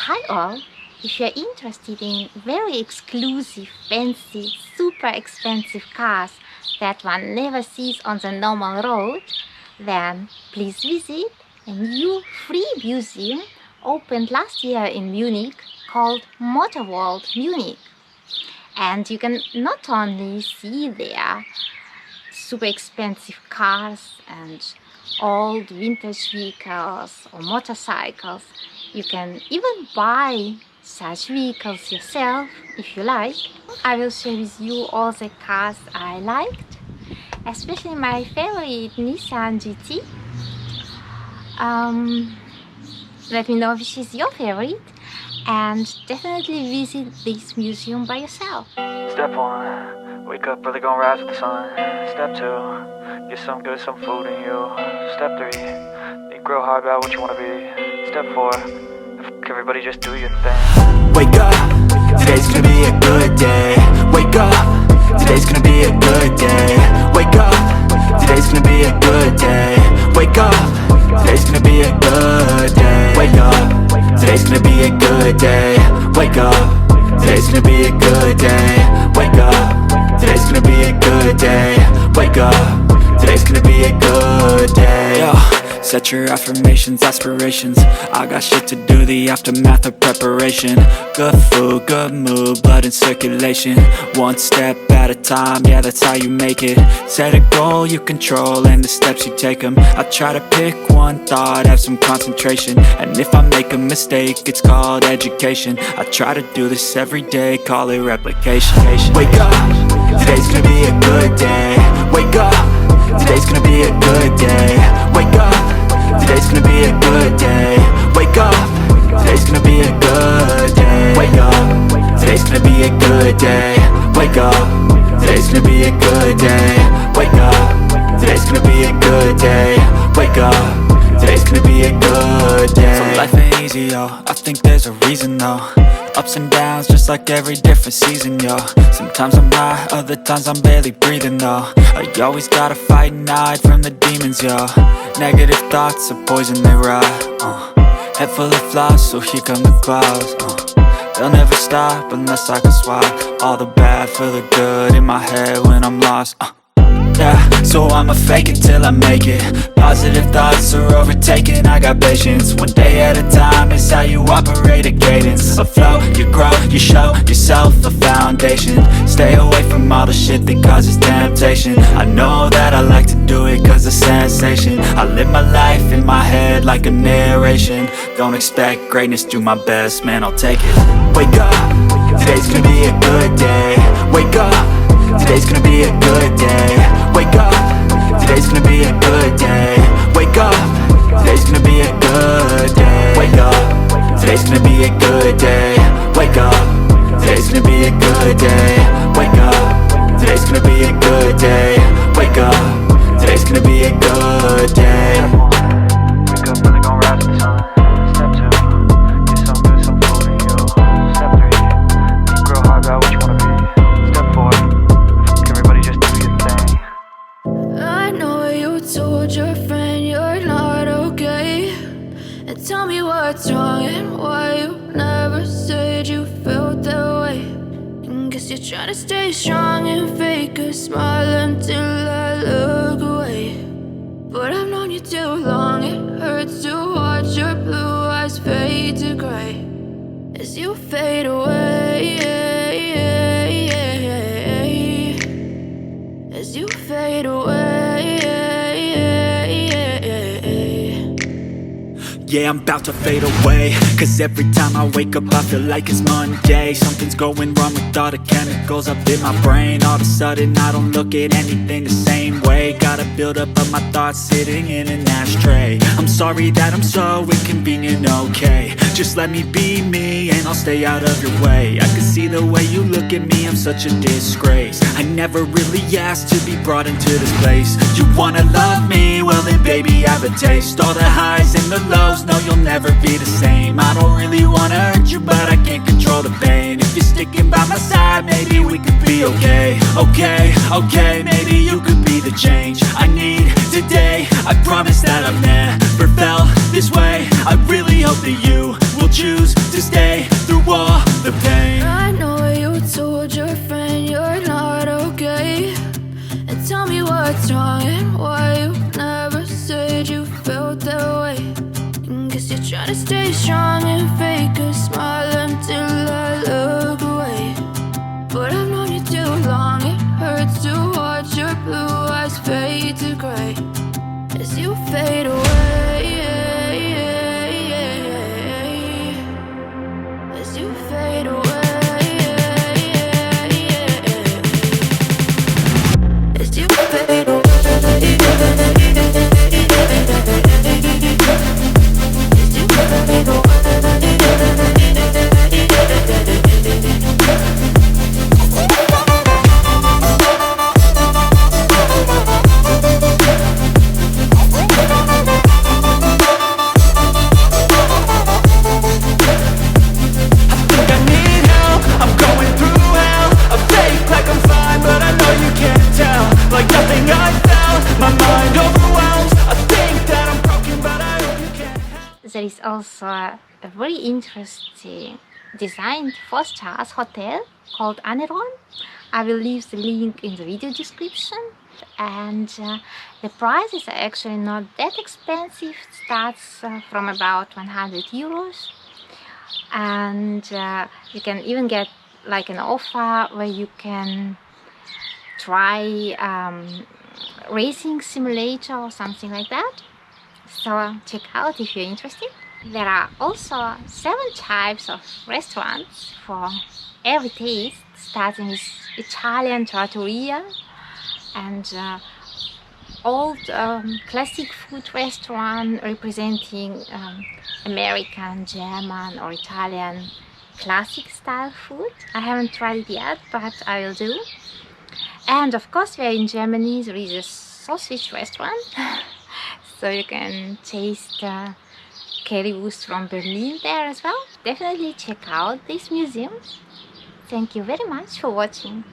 Hi all! If you're interested in very exclusive, fancy, super expensive cars that one never sees on the normal road, then please visit a new free museum opened last year in Munich called Motorworld Munich. And you can not only see there super expensive cars and old vintage vehicles or motorcycles, you can even buy such vehicles yourself if you like. I will share with you all the cars I liked, especially my favorite Nissan GT. Let me know which is your favorite, and definitely visit this museum by yourself. Step 1, wake up early, gonna rise with the sun. Step 2, get some food in you. Step 3, think real hard about what you wanna be. Step 4, everybody just do your thing. Wake up, today's gonna be a good day. Wake up, today's gonna be a good day. Wake up, today's gonna be a good day. Wake up, today's gonna be a good day. Wake up, today's gonna be a good day. Wake up, today's gonna be a good day. Wake up, today's gonna be a good day. Wake up, today's gonna be a good day. Yo, set your affirmations, aspirations. I got shit to do, the aftermath of preparation. Good food, good mood, blood in circulation. One step at a time, yeah, that's how you make it. Set a goal you control and the steps you take them. I try to pick one thought, have some concentration. And if I make a mistake, it's called education. I try to do this every day, call it replication. Wake up, today's gonna be a good day. Wake up, today's gonna be a good day. Wake up, today's gonna be a good day. Wake up, today's gonna be a good day. Wake up, today's gonna be a good day. Wake up, today's gonna be a good day. Wake up, today's gonna be a good day. Wake up, today's gonna be a good day. So life ain't easy, yo, I think there's a reason though. Ups and downs, just like every different season, yo. Sometimes I'm high, other times I'm barely breathing, though. I always gotta fight and hide from the demons, yo. Negative thoughts are poison, they rot. Head full of flies, so here come the clouds. They'll never stop unless I can swap all the bad for the good in my head when I'm lost. Yeah, so I'ma fake it till I make it. Positive thoughts are overtaken, I got patience. One day at a time is how you operate a cadence. A flow, you grow, you show yourself a foundation. Stay away from all the shit that causes temptation. I know that I like to do it cause it's sensation. I live my life in my head like a narration. Don't expect greatness, do my best, man, I'll take it. Wake up, today's gonna be a good day. Wake up, today's gonna be a good day. Wake up, today's gonna be a good day. Wake up, today's gonna be a good day. Wake up, today's gonna be a good day. Wake up, today's gonna be a good day. Wake up, today's gonna be a good day. Wake up, today's gonna be a good day. Wake up early, gonna rise with the sun. Step 2, get some food in you. Step 3, think real hard about what you wanna be. Step 4, everybody just do your thing. I know you told your friend you're not okay, and tell me what's wrong and why you never said you felt that way. And guess you're trying to stay strong and fake a smile until I look away. But I've known you too long, it hurts to watch your blue eyes fade to gray as you fade away, as you fade away. Yeah, I'm about to fade away, cause every time I wake up I feel like it's Monday. Something's going wrong with all the chemicals up in my brain. All of a sudden I don't look at anything the same way. Gotta build up of my thoughts sitting in an ashtray. I'm sorry that I'm so inconvenient, okay. Just let me be me and I'll stay out of your way. I can see the way you look at me, I'm such a disgrace. I never really asked to be brought into this place. You wanna love me? Well then baby have a taste. All the highs and the lows, no you'll never be the same. I don't really wanna hurt you but I can't control the pain. If you're sticking by my side, maybe we could be okay. Okay, maybe you could be the change I need today. I promise that I've never felt this way. I really hope that you will choose to stay through all the pain. I know you told your friend you're not okay, and tell me what's wrong and why you never said you felt that way. And guess you're trying to stay strong and fake a smile until I look away. But I've known you too long, it hurts to watch your blue eyes fade to gray as you fade away, as you fade away, as you fade away, as you fade away. There is also a very interesting designed 4-star hotel called Ameron. I will leave the link in the video description. And the prices are actually not that expensive. It starts from about 100 euros. And you can even get like an offer where you can try racing simulator or something like that. So check out if you're interested. There are also 7 types of restaurants for every taste, starting with Italian trattoria and old classic food restaurant representing American, German or Italian classic style food. I haven't tried it yet, but I will do. And of course, we're in Germany, there is a sausage restaurant. So you can taste currywurst from Berlin there as well. Definitely check out this museum. Thank you very much for watching.